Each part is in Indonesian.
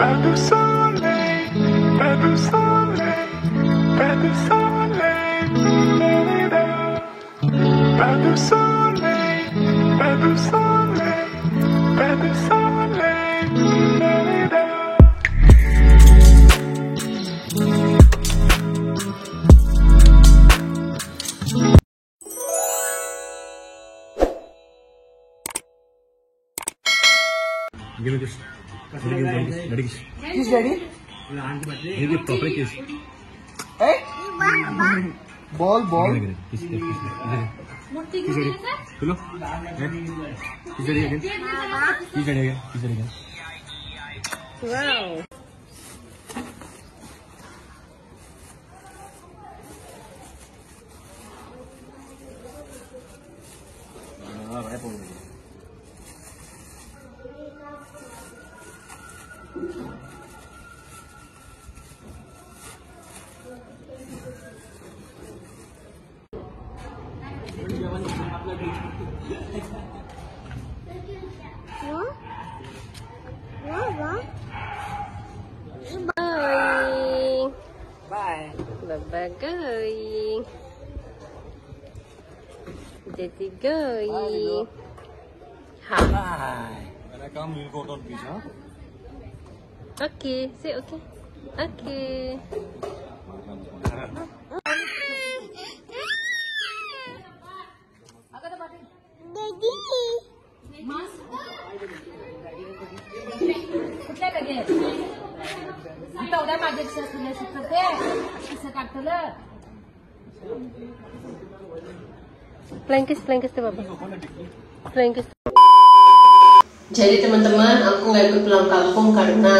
Pas de soleil, pas de soleil, pas de soleil, pas de soleil, pas de soleil, pas de soleil. Give me this. Ready, kiss. Kiss daddy. Give me proper kiss. Hey. Ball. Kiss. Kiss daddy. Hello. Kiss daddy again. Kiss daddy again. Wow. Bye. Bye going. Jadi going. Bye. When I come, we'll go down beach, huh? Okay, say okay. Okay. कुठल्या बघे आता उद्या माझ्या शिकते काढतलं Flankis tuh Bapak. Flankis. Jadi teman-teman, aku nggak ikut pulang kampung karena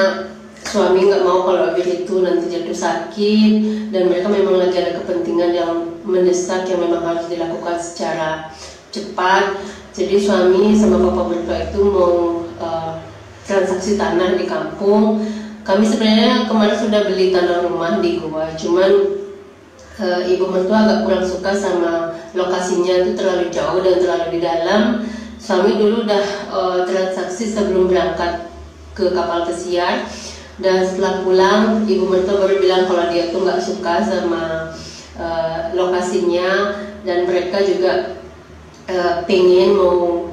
suami nggak mau kalau Abir itu nanti jatuh sakit, dan mereka memang lagi ada kepentingan yang mendesak yang memang harus dilakukan secara cepat. Jadi suami sama bapak mertua itu mau transaksi tanah di kampung. Kami sebenarnya kemarin sudah beli tanah rumah di Goa, cuman ibu mertua agak kurang suka sama lokasinya, itu terlalu jauh dan terlalu di dalam. Suami dulu udah transaksi sebelum berangkat ke kapal pesiar, dan setelah pulang ibu mertua baru bilang kalau dia tuh nggak suka sama lokasinya, dan mereka juga pengen mau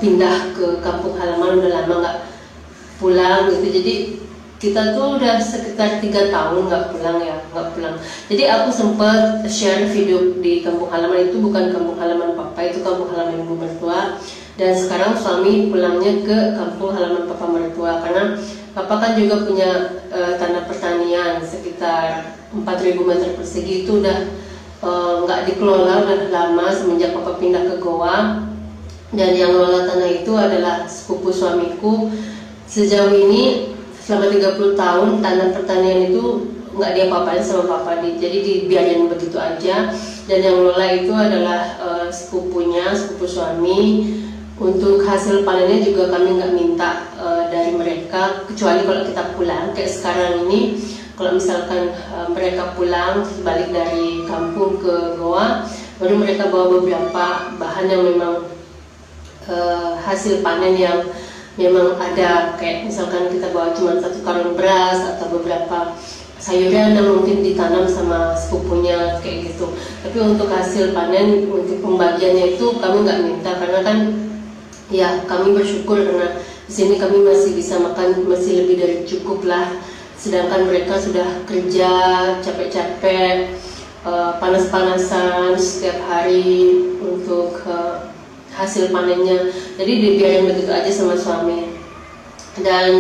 pindah ke kampung halaman, udah lama nggak pulang gitu. Jadi kita tuh udah sekitar 3 tahun nggak pulang. Jadi aku sempat share video di kampung halaman itu, bukan kampung halaman papa, itu kampung halaman ibu mertua. Dan sekarang suami pulangnya ke kampung halaman papa mertua, karena papa kan juga punya tanah pertanian sekitar 4.000 meter persegi, itu udah nggak dikelola udah lama semenjak papa pindah ke Goa. Dan yang ngelola tanah itu adalah sepupu suamiku. Sejauh ini selama 30 tahun tanah pertanian itu nggak diapa-apain sama papa, jadi dibiarin begitu aja. Dan yang ngelola itu adalah sepupu suami. Untuk hasil panennya juga kami nggak minta dari mereka, kecuali kalau kita pulang kayak sekarang ini. Kalau misalkan mereka pulang balik dari kampung ke Goa, baru mereka bawa beberapa bahan yang memang hasil panen yang memang ada, kayak misalkan kita bawa cuma 1 karung beras atau beberapa sayuran yang mungkin ditanam sama sepupunya kayak gitu. Tapi untuk hasil panen, untuk pembagiannya itu kami nggak minta, karena kan ya kami bersyukur karena di sini kami masih bisa makan, masih lebih dari cukup lah. Sedangkan mereka sudah kerja capek-capek, panas-panasan setiap hari untuk hasil panennya. Jadi dibiarin begitu aja sama suami. Dan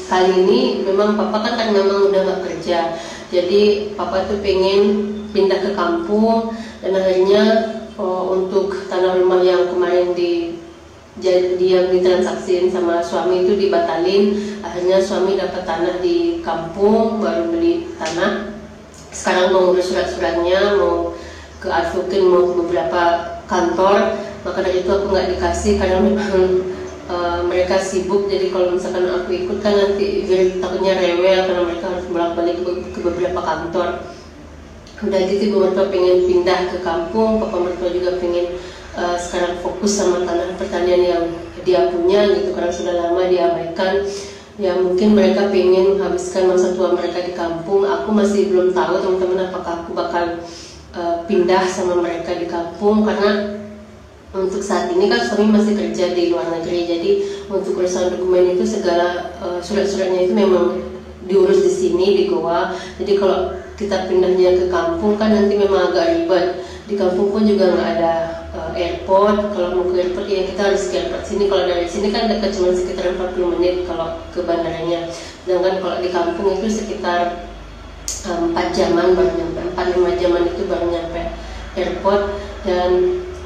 kali ini memang papa kan memang udah nggak kerja, jadi papa tuh pengen pindah ke kampung. Dan akhirnya untuk tanah rumah yang kemarin dia ditransaksiin sama suami itu dibatalin. Akhirnya suami dapat tanah di kampung, baru beli tanah. Sekarang mau ngurus surat-suratnya, mau ke advokat, mau ke beberapa kantor. Maka dari itu aku nggak dikasih karena memang mereka sibuk. Jadi kalau misalkan aku ikut kan nanti takutnya rewel karena mereka harus bolak-balik ke beberapa kantor. Udah gitu ibu mertua pengen pindah ke kampung, papa mertua juga pengen sekarang fokus sama tanah pertanian yang dia punya gitu, karena sudah lama diabaikan. Ya mungkin mereka pengen menghabiskan masa tua mereka di kampung. Aku masih belum tahu teman-teman apakah aku bakal pindah sama mereka di kampung, karena untuk saat ini kan suami masih kerja di luar negeri. Jadi untuk urusan dokumen itu segala surat-suratnya itu memang diurus di sini di Goa. Jadi kalau kita pindahnya ke kampung kan nanti memang agak ribet. Di kampung pun juga nggak ada airport. Kalau mau ke airport ya kita harus ke airport sini. Kalau dari sini kan dekat cuma sekitar 40 menit kalau ke bandaranya. Sedangkan kalau di kampung itu sekitar 4 jaman baru nyampe, 4-5 jaman itu baru nyampe airport. Dan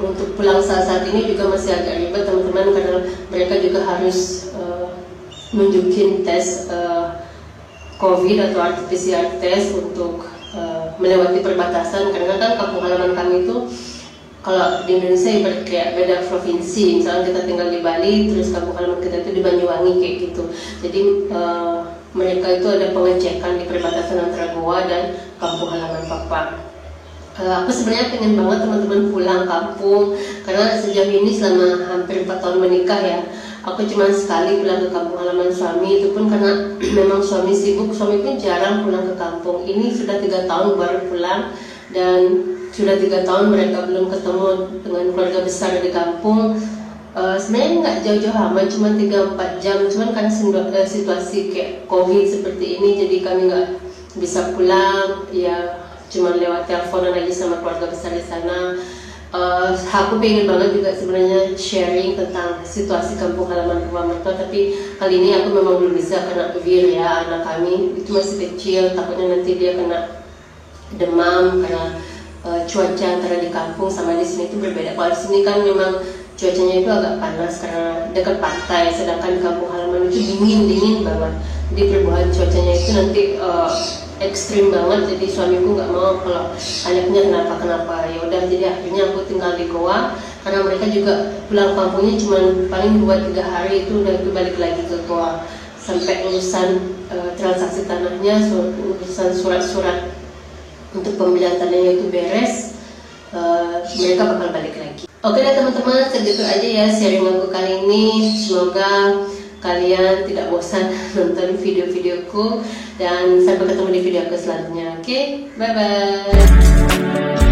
untuk pulang saat ini juga masih agak ribet teman-teman, karena mereka juga harus nunjukin tes COVID atau RT-PCR test untuk melewati perbatasan, karena kan kampung halaman kami itu kalau di Indonesia ibarat kayak beda provinsi. Misalnya kita tinggal di Bali, terus kampung halaman kita itu di Banyuwangi kayak gitu. Jadi mereka itu ada pengecekan di perbatasan antara Goa dan kampung halaman papa. Aku sebenarnya pengen banget teman-teman pulang kampung, karena sejauh ini selama hampir 4 tahun menikah ya, aku cuma sekali pulang ke kampung halaman suami, itu pun karena memang suami sibuk. Suami pun jarang pulang ke kampung. Ini sudah 3 tahun baru pulang, dan sudah 3 tahun mereka belum ketemu dengan keluarga besar di kampung. Sebenarnya nggak jauh-jauh amat, cuma 3-4 jam. Cuman kan situasi kayak COVID seperti ini, jadi kami nggak bisa pulang. Ya cuma lewat teleponan aja sama keluarga besar di sana. Aku pengen banget juga sebenarnya sharing tentang situasi kampung halaman rumah mertua, tapi kali ini aku memang belum bisa karena Vir ya, anak kami itu masih kecil, takutnya nanti dia kena demam karena cuaca antara di kampung sama di sini itu berbeda. Kalau di sini kan memang cuacanya itu agak panas karena dekat pantai, sedangkan di kampung halaman itu dingin banget. Jadi perubahan cuacanya itu nanti ekstrim banget. Jadi suamiku nggak mau kalau anaknya kenapa. Ya udah, jadi akhirnya aku tinggal di Goa, karena mereka juga pulang kampungnya cuma paling 2-3 hari itu udah balik lagi ke Goa sampai urusan transaksi tanahnya, urusan surat-surat untuk pembelian tanahnya itu beres. Mereka bakal balik lagi. Oke deh teman-teman, segitu aja ya sharing aku kali ini. Semoga kalian tidak bosan nonton video-videoku, dan sampai ketemu di video aku selanjutnya. Oke, bye-bye.